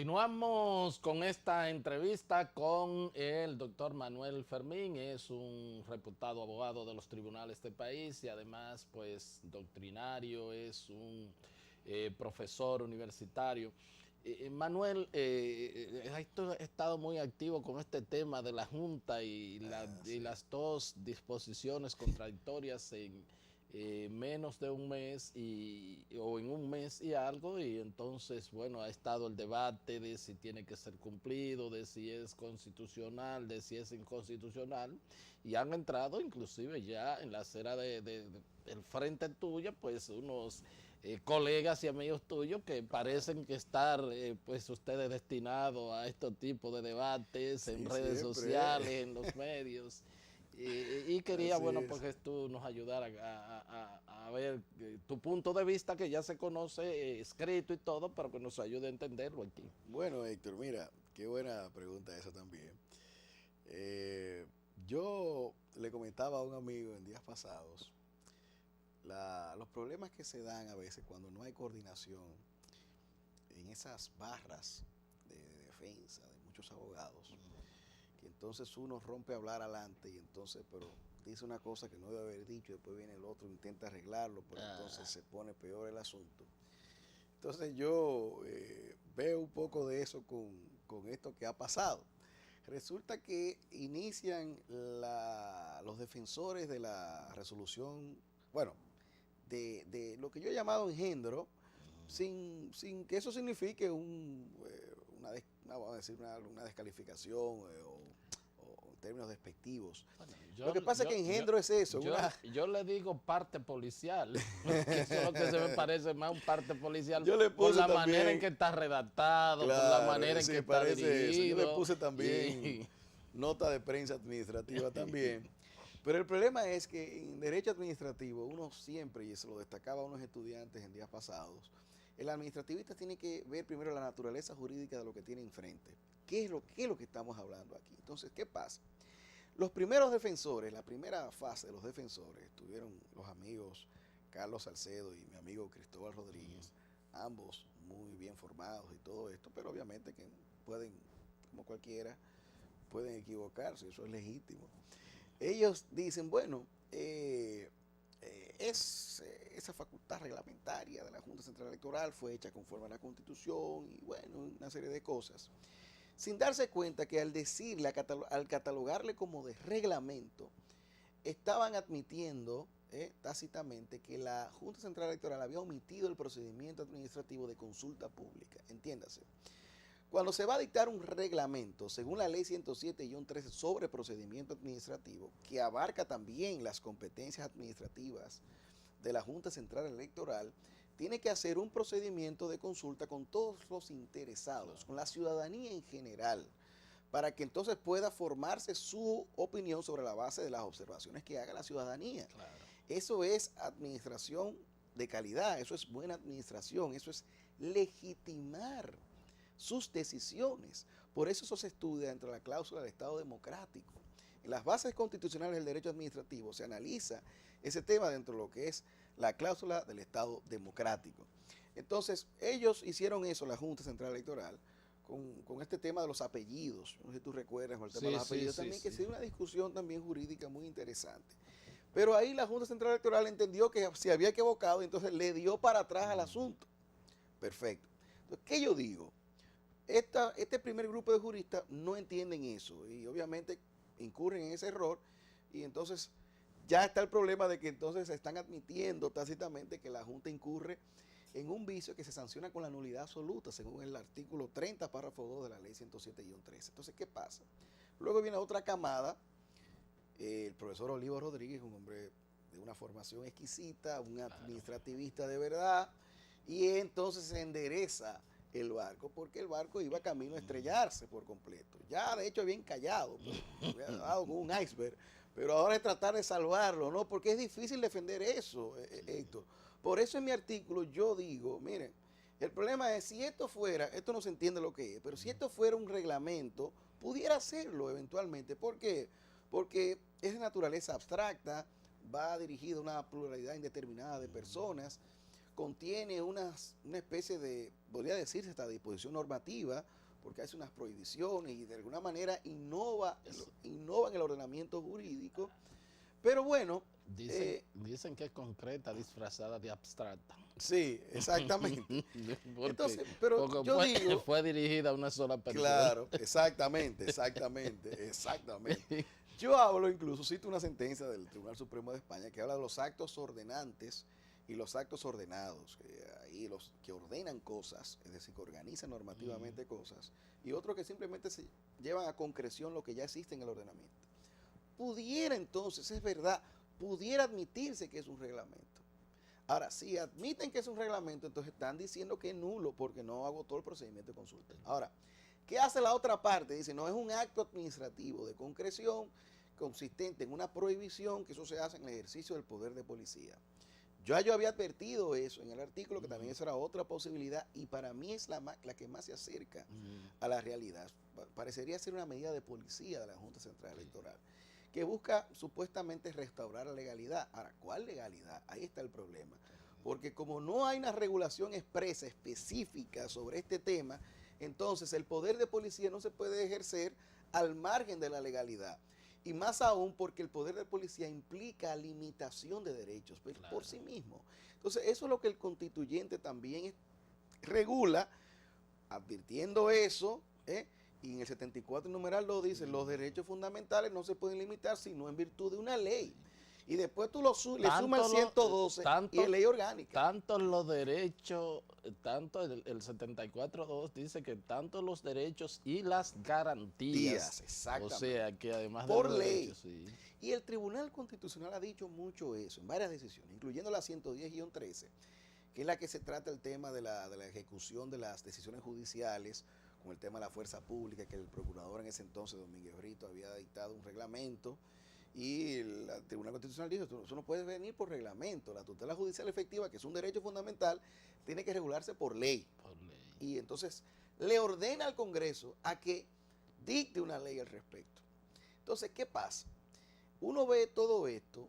Continuamos con esta entrevista con el doctor Manuel Fermín. Es un reputado abogado de los tribunales de este país y además pues doctrinario, es un profesor universitario. Manuel, ha estado muy activo con este tema de la Junta y Sí. las dos disposiciones contradictorias en menos de un mes o en un mes y algo, y entonces, bueno, ha estado el debate de si tiene que ser cumplido, de si es constitucional, de si es inconstitucional, y han entrado inclusive ya en la acera del frente tuya, pues unos colegas y amigos tuyos que parecen que estar pues ustedes destinados a este tipo de debates en Sí, redes siempre. sociales, en los medios. Y quería, Así bueno, es. pues que tú nos ayudaras a ver tu punto de vista, que ya se conoce escrito y todo, pero que nos ayude a entenderlo aquí. Bueno, Héctor, mira, qué buena pregunta esa también. Eh, yo le comentaba a un amigo en días pasados los problemas que se dan a veces cuando no hay coordinación en esas barras de defensa de muchos abogados, que entonces uno rompe a hablar adelante y entonces, pero dice una cosa que no debe haber dicho, después viene el otro, intenta arreglarlo, pero entonces Ah, se pone peor el asunto. Entonces yo veo un poco de eso con esto que ha pasado. Resulta que inician los defensores de la resolución, bueno, de lo que yo he llamado engendro, sin que eso signifique vamos a decir, una descalificación o en términos despectivos. bueno, Lo que pasa es que engendro es eso, yo le digo parte policial, que eso es lo que se me parece más un parte policial yo le por puse la manera en también. que está redactado, por la Claro, manera en que sí, está parece eso. Yo le dirigido. puse también Y, nota de prensa administrativa también. Pero el problema es que en derecho administrativo uno siempre, y se lo destacaba a unos estudiantes en días pasados, el administrativista tiene que ver primero la naturaleza jurídica de lo que tiene enfrente. ¿Qué es lo que estamos hablando aquí? Entonces, ¿qué pasa? Los primeros defensores, la primera fase de los defensores, estuvieron los amigos Carlos Salcedo y mi amigo Cristóbal Rodríguez, ambos muy bien formados y todo esto, pero obviamente que pueden, como cualquiera, pueden equivocarse, eso es legítimo. Ellos dicen, bueno, esa facultad reglamentaria de la Junta Central Electoral fue hecha conforme a la Constitución y bueno, una serie de cosas, sin darse cuenta que al decirle, al catalogarle como de reglamento, estaban admitiendo tácitamente que la Junta Central Electoral había omitido el procedimiento administrativo de consulta pública. Entiéndase. Cuando se va a dictar un reglamento, según la ley 107-13 sobre procedimiento administrativo, que abarca también las competencias administrativas de la Junta Central Electoral, tiene que hacer un procedimiento de consulta con todos los interesados, con la ciudadanía en general, para que entonces pueda formarse su opinión sobre la base de las observaciones que haga la ciudadanía. claro. Eso es administración de calidad, eso es buena administración, eso es legitimar sus decisiones. Por eso se estudia dentro de la cláusula del Estado democrático. En las bases constitucionales del derecho administrativo se analiza ese tema dentro de lo que es la cláusula del Estado democrático. Entonces, ellos hicieron eso, la Junta Central Electoral, con este tema de los apellidos. No sé si tú recuerdas, con el tema de Sí, los sí, apellidos sí, también, que sí. se dio una discusión también jurídica muy interesante. Pero ahí la Junta Central Electoral entendió que se había equivocado y entonces le dio para atrás al asunto. Perfecto. Entonces, ¿qué yo digo? Este primer grupo de juristas no entienden eso y obviamente incurren en ese error y entonces ya está el problema de que entonces se están admitiendo tácitamente que la Junta incurre en un vicio que se sanciona con la nulidad absoluta según el artículo 30, párrafo 2 de la ley 107-13. Entonces, ¿qué pasa? Luego viene otra camada, el profesor Olivo Rodríguez, un hombre de una formación exquisita, un Claro. administrativista de verdad, y entonces se endereza el barco, porque el barco iba camino a estrellarse por completo. Ya de hecho había encallado, pero había dado con un iceberg, pero ahora es tratar de salvarlo, ¿no? Porque es difícil defender eso, Héctor. Por eso en mi artículo yo digo, miren, el problema es si esto fuera, esto no se entiende lo que es, pero si esto fuera un reglamento, pudiera hacerlo eventualmente. ¿Por qué? Porque es de naturaleza abstracta, va dirigido a una pluralidad indeterminada de personas, contiene una especie de, podría decirse hasta disposición normativa, porque hace unas prohibiciones y de alguna manera innova en el ordenamiento jurídico. Pero bueno, Dicen que es concreta, disfrazada de abstracta. sí, exactamente. Porque, Entonces, pero porque yo digo, fue dirigida a una sola persona. claro, exactamente. Yo hablo incluso, cito una sentencia del Tribunal Supremo de España que habla de los actos ordenantes y los actos ordenados, ahí los que ordenan cosas, es decir, que organizan normativamente cosas, y otros que simplemente se llevan a concreción lo que ya existe en el ordenamiento. Pudiera entonces, es verdad, pudiera admitirse que es un reglamento. Ahora, si admiten que es un reglamento, entonces están diciendo que es nulo porque no agotó el procedimiento de consulta. Ahora, ¿qué hace la otra parte? Dice, no, es un acto administrativo de concreción consistente en una prohibición, que eso se hace en el ejercicio del poder de policía. Yo había advertido eso en el artículo, que también esa era otra posibilidad, y para mí es la que más se acerca a la realidad. Parecería ser una medida de policía de la Junta Central Electoral, que busca supuestamente restaurar la legalidad. Ahora, ¿cuál legalidad? Ahí está el problema. Porque como no hay una regulación expresa, específica sobre este tema, entonces el poder de policía no se puede ejercer al margen de la legalidad. Y más aún porque el poder de policía implica limitación de derechos por sí mismo. Entonces, eso es lo que el constituyente también regula, advirtiendo eso, y en el 74 numeral lo dice, los derechos fundamentales no se pueden limitar sino en virtud de una ley. Y después tú le sumas el 112 y la ley orgánica. Tanto los derechos, tanto el 74.2 dice que tanto los derechos y las garantías. Exactamente. O sea, que además por de los ley. derechos, sí. Y el Tribunal Constitucional ha dicho mucho eso en varias decisiones, incluyendo la 110-13, que es la que se trata el tema de la ejecución de las decisiones judiciales, con el tema de la fuerza pública, que el procurador en ese entonces, Domínguez Brito, había dictado un reglamento. Y el Tribunal Constitucional dijo, eso no puede venir por reglamento. La tutela judicial efectiva, que es un derecho fundamental, tiene que regularse por ley. Y entonces le ordena al Congreso a que dicte una ley al respecto. Entonces, ¿qué pasa? Uno ve todo esto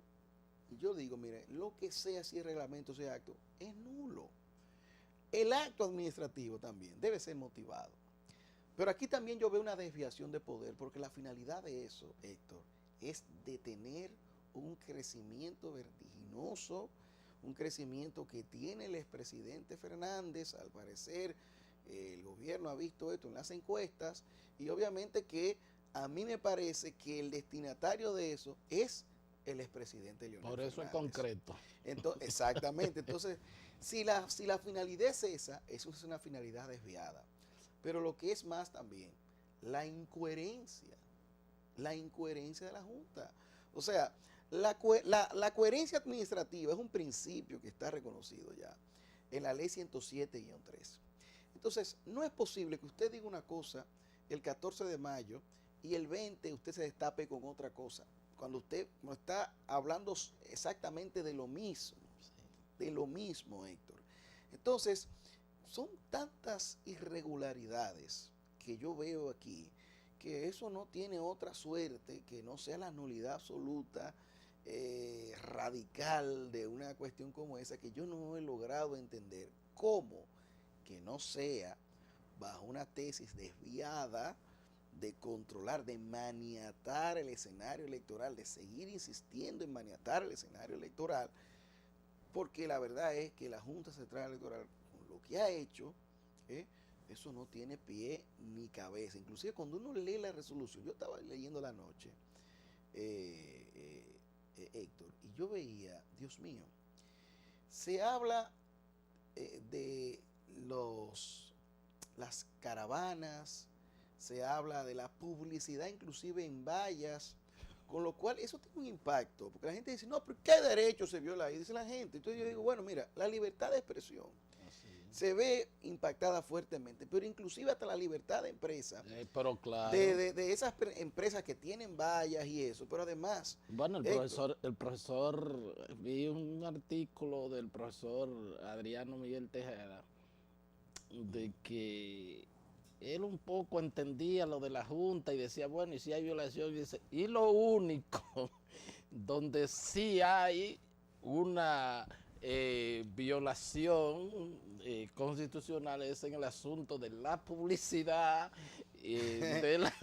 y yo digo, mire, lo que sea, si es reglamento, si es acto, es nulo. El acto administrativo también debe ser motivado. Pero aquí también yo veo una desviación de poder, porque la finalidad de eso, Héctor, es detener un crecimiento vertiginoso, un crecimiento que tiene el expresidente Fernández. Al parecer, el gobierno ha visto esto en las encuestas, y obviamente que a mí me parece que el destinatario de eso es el expresidente Leonel Por eso Fernández. es concreto. Entonces, exactamente. Entonces, si la finalidad es esa, eso es una finalidad desviada. Pero lo que es más también, la incoherencia de la Junta. O sea, la coherencia administrativa es un principio que está reconocido ya en la ley 107-3. Entonces, no es posible que usted diga una cosa el 14 de mayo y el 20 usted se destape con otra cosa, cuando usted no está hablando exactamente de lo mismo, Héctor. Entonces, son tantas irregularidades que yo veo aquí, que eso no tiene otra suerte que no sea la nulidad absoluta, radical de una cuestión como esa, que yo no he logrado entender cómo que no sea bajo una tesis desviada de controlar, de maniatar el escenario electoral, de seguir insistiendo en maniatar el escenario electoral, porque la verdad es que la Junta Central Electoral, con lo que ha hecho, eso no tiene pie ni cabeza. Inclusive cuando uno lee la resolución, yo estaba leyendo la noche, Héctor, y yo veía, Dios mío, se habla de las caravanas, se habla de la publicidad inclusive en vallas, con lo cual eso tiene un impacto, porque la gente dice, no, pero ¿qué derecho se viola ahí? Dice la gente. Entonces yo digo, bueno, mira, la libertad de expresión se ve impactada fuertemente, pero inclusive hasta la libertad de empresa, pero claro, de esas empresas que tienen vallas y eso, pero además... Bueno, el profesor, vi un artículo del profesor Adriano Miguel Tejeda, de que él un poco entendía lo de la Junta y decía, bueno, y si hay violación, y lo único donde sí hay una violación constitucional es en el asunto de la publicidad, de la,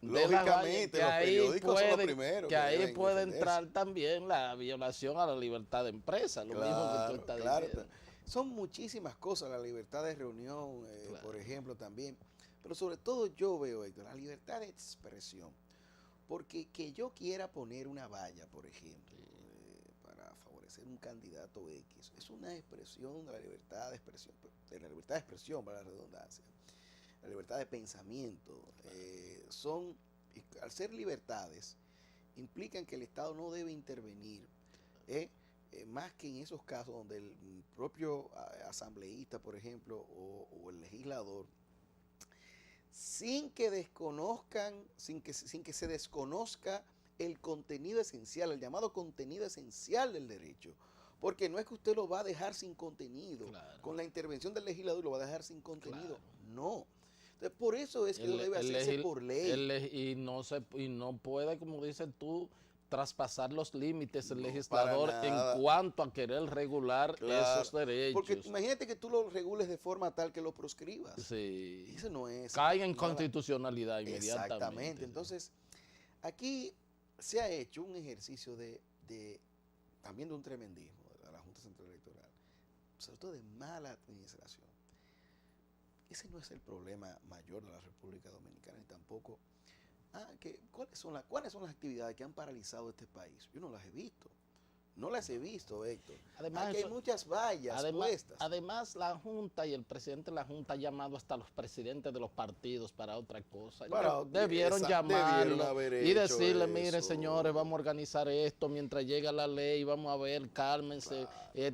Lógicamente, que los ahí periódicos son los puede, primeros que que ahí deben puede defenderse. entrar también la violación a la libertad de empresa, lo mismo que tú estás Claro, diciendo. son muchísimas cosas, la libertad de reunión, Claro. por ejemplo, también. Pero sobre todo yo veo, Héctor, la libertad de expresión. Porque que yo quiera poner una valla, por ejemplo, para favorecer un candidato X, es una expresión de la libertad de expresión, para la redundancia, la libertad de pensamiento. Al ser libertades, implican que el Estado no debe intervenir, más que en esos casos donde el propio asambleísta, por ejemplo, o el legislador, sin que se desconozca el contenido esencial, el llamado contenido esencial del derecho. Porque no es que usted lo va a dejar sin contenido, Claro. con la intervención del legislador lo va a dejar sin contenido. Claro. No. Entonces, por eso es que eso debe hacerse por ley. Y no puede, como dices tú, traspasar los límites el No, legislador para nada. en cuanto a querer regular Claro, esos derechos. porque imagínate que tú lo regules de forma tal que lo proscribas. Sí. Eso no es. Cae en nada. constitucionalidad inmediatamente. Exactamente. Entonces, aquí se ha hecho un ejercicio también de un tremendismo de la Junta Central Electoral, sobre todo de mala administración. Ese no es el problema mayor de la República Dominicana, ni tampoco. ¿Cuáles son las actividades que han paralizado este país? Yo no las he visto. No las he visto, Héctor. Además, Aquí hay muchas vallas puestas. Además, la Junta y el presidente de la Junta ha llamado hasta los presidentes de los partidos para otra cosa. Debieron llamarlo y decirle, mire, señores, vamos a organizar esto mientras llega la ley, vamos a ver, cálmense,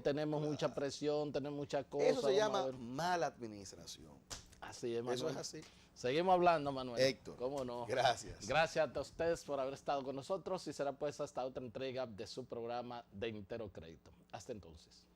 tenemos mucha presión, tenemos muchas cosas. Eso se llama mala administración. Así es, Manuel. Eso es así. Seguimos hablando, Manuel. Héctor. ¿Cómo no? Gracias. Gracias a ustedes por haber estado con nosotros y será pues hasta otra entrega de su programa de Entero Crédito. Hasta entonces.